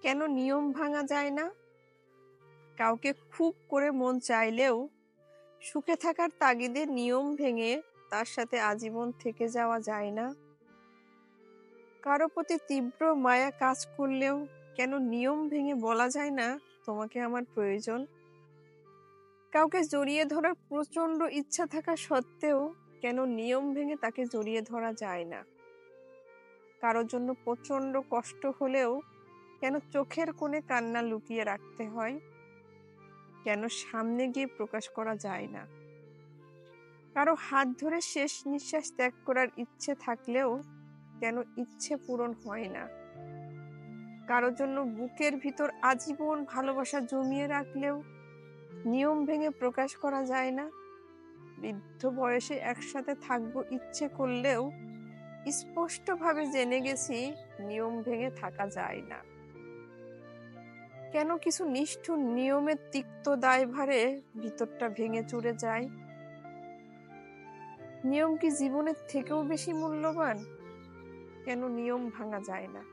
কেন নিয়ম ভাঙা যায় না? কাউকে খুব করে মন চাইলেও সুখে থাকার তাগিদে নিয়ম ভেঙে তার সাথে আজীবন থেকে যাওয়া যায় না। কারো প্রতি তীব্র মায়া কাজ করলেও কেন নিয়ম ভেঙে বলা যায় না তোমাকে আমার প্রয়োজন? কাউকে জড়িয়ে ধরার প্রচন্ড ইচ্ছা থাকা সত্ত্বেও কেন নিয়ম ভেঙে তাকে জড়িয়ে ধরা যায় না? কারোর জন্য প্রচন্ড কষ্ট হলেও কেন চোখের কোণে কান্না লুকিয়ে রাখতে হয়? কেন সামনে গিয়ে প্রকাশ করা যায় না? কারো হাত ধরে শেষ নিঃশ্বাস ত্যাগ করার ইচ্ছে থাকলেও কেন ইচ্ছে পূরণ হয় না? কারো জন্য বুকের ভিতর আজীবন ভালোবাসা জমিয়ে রাখলেও নিয়ম ভেঙে প্রকাশ করা যায় না? বৃদ্ধ বয়সে একসাথে থাকবো ইচ্ছে করলেও স্পষ্টভাবে জেনে গেছি নিয়ম ভেঙে থাকা যায় না। কেন কিছু নিষ্ঠুর নিয়মের তিক্ত দায়ভারে ভিতরটা ভেঙে চুরে যায়? নিয়ম কি জীবনের থেকেও বেশি মূল্যবান? কেন নিয়ম ভাঙা যায় না?